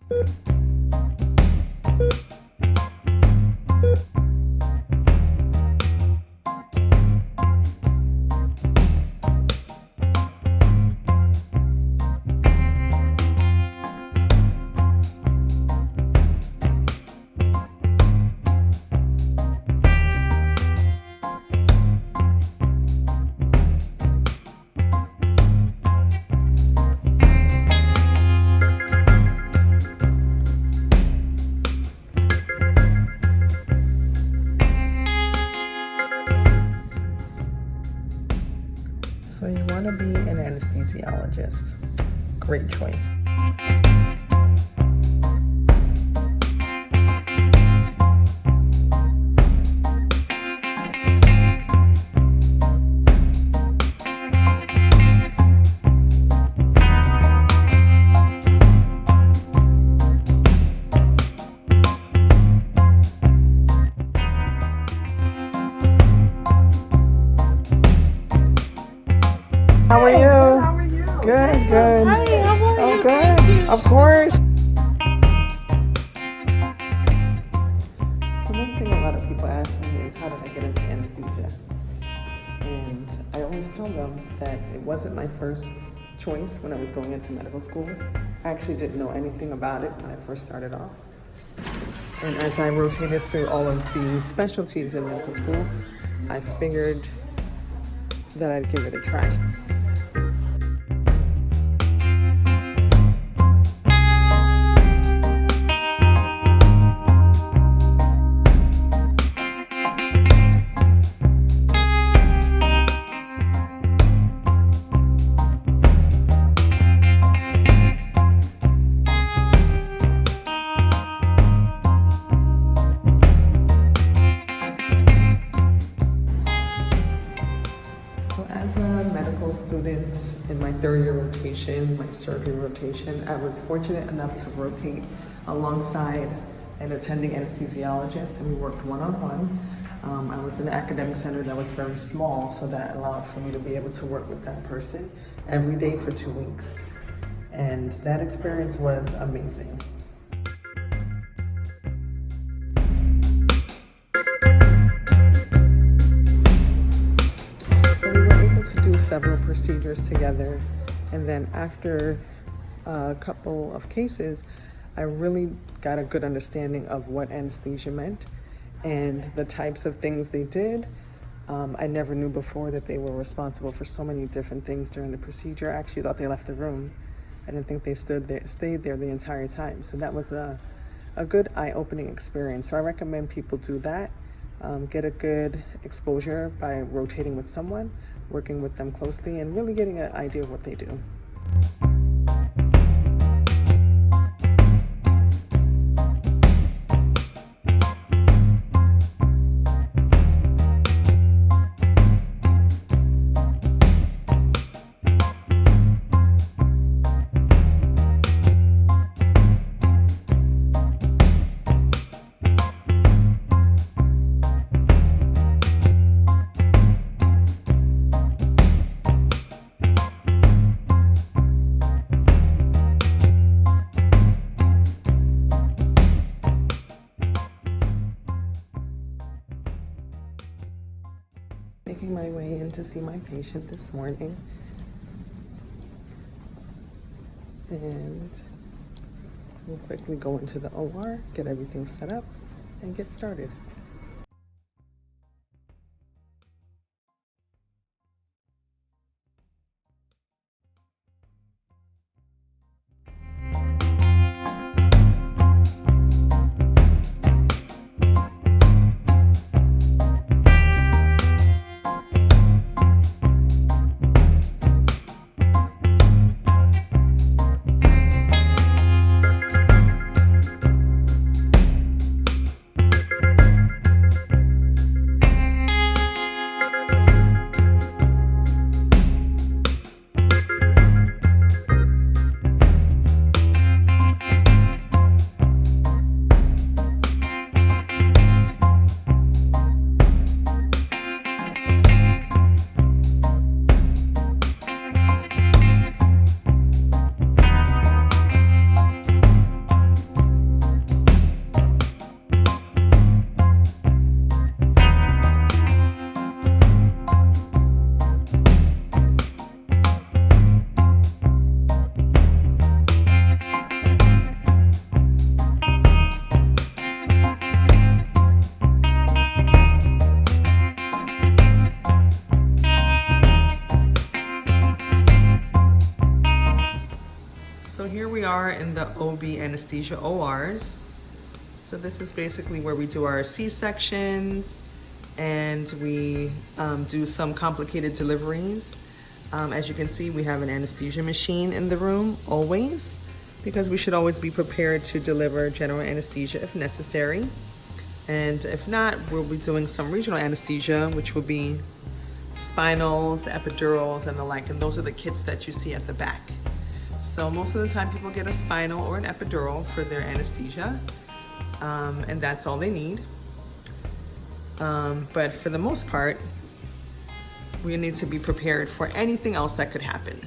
So you want to be an anesthesiologist. Great choice. How are you? How are you? Good, good. Hi, how are Oh, you? good. Thank you. Of course. So one thing a lot of people ask me is, how did I get into anesthesia? And I always tell them that it wasn't my first choice when I was going into medical school. I actually didn't know anything about it when I first started off. And as I rotated through all of the specialties in medical school, I figured that I'd give it a try. So as a medical student in my third year rotation, my surgery rotation, I was fortunate enough to rotate alongside an attending anesthesiologist, and we worked one-on-one. I was in an academic center that was very small, so that allowed for me to be able to work with that person every day for 2 weeks. And that experience was amazing. So we were able to do several procedures together, and then after a couple of cases, I really got a good understanding of what anesthesia meant and the types of things they did. I never knew before that they were responsible for so many different things during the procedure. I actually thought they left the room. I didn't think they stayed there the entire time. So that was a good eye-opening experience. So I recommend people do that. Get a good exposure by rotating with someone, working with them closely, and really getting an idea of what they do. Making my way in to see my patient this morning, and we'll quickly go into the OR, get everything set up, and get started. in the OB anesthesia ORs. So this is basically where we do our C-sections and we do some complicated deliveries. As you can see, we have an anesthesia machine in the room always, because we should always be prepared to deliver general anesthesia if necessary. And if not, we'll be doing some regional anesthesia, which will be spinals, epidurals, and the like. And those are the kits that you see at the back. So most of the time people get a spinal or an epidural for their anesthesia, and that's all they need. But for the most part, we need to be prepared for anything else that could happen.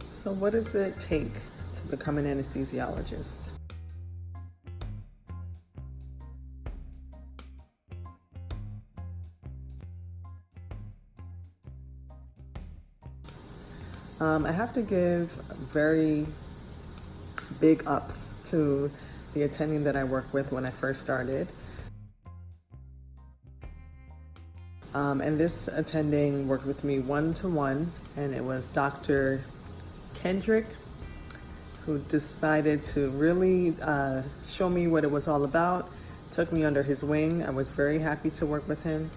So what does it take to become an anesthesiologist? I have to give very big ups to the attending that I worked with when I first started. And this attending worked with me one-to-one, and it was Dr. Kendrick, who decided to really show me what it was all about, took me under his wing. I was very happy to work with him,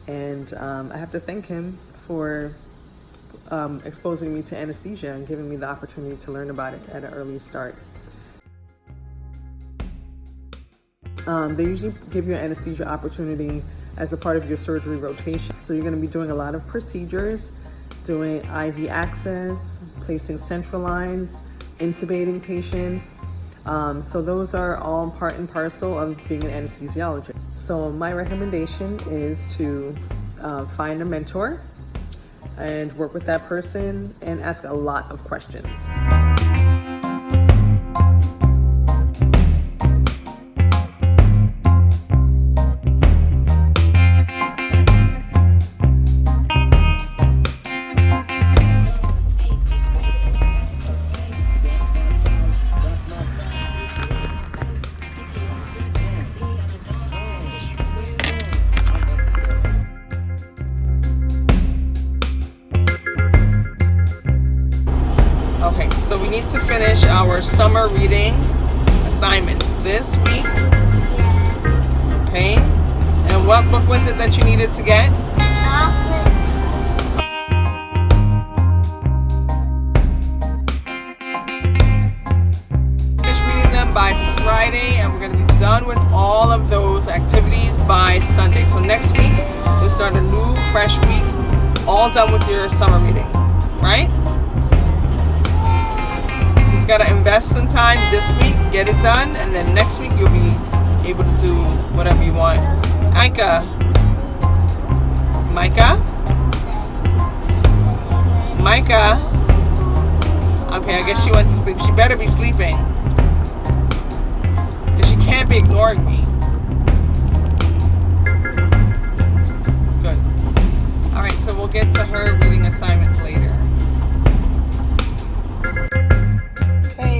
and I have to thank him for exposing me to anesthesia and giving me the opportunity to learn about it at an early start. They usually give you an anesthesia opportunity as a part of your surgery rotation. So you're going to be doing a lot of procedures, doing IV access, placing central lines, intubating patients. So those are all part and parcel of being an anesthesiologist. So my recommendation is to find a mentor and work with that person and ask a lot of questions. Okay, so we need to finish our summer reading assignments this week. Okay, and what book was it that you needed to get? Chocolate. Finish reading them by Friday, and we're going to be done with all of those activities by Sunday. So next week, you'll start a new, fresh week, all done with your summer reading, right? Got to invest some time this week, get it done, and then next week you'll be able to do whatever you want. Micah? Okay, I guess she went to sleep. She better be sleeping, because she can't be ignoring me. Good. Alright, so we'll get to her reading assignment later.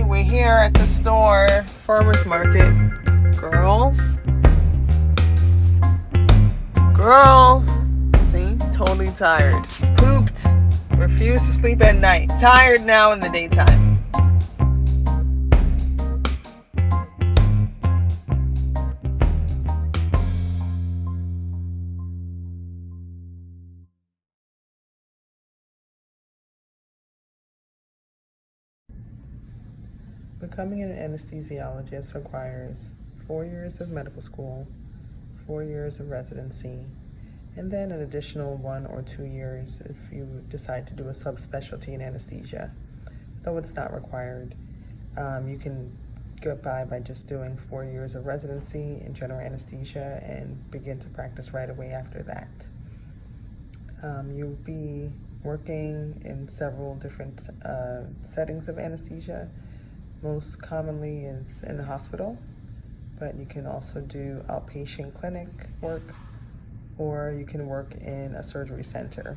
We're here at the store, farmer's market. Girls, see, totally tired. Pooped, refused to sleep at night. Tired now in the daytime. Becoming an anesthesiologist requires 4 years of medical school, 4 years of residency, and then an additional 1 or 2 years if you decide to do a subspecialty in anesthesia. Though it's not required, you can get by just doing 4 years of residency in general anesthesia and begin to practice right away after that. You'll be working in several different settings of anesthesia. Most commonly is in the hospital, but you can also do outpatient clinic work, or you can work in a surgery center.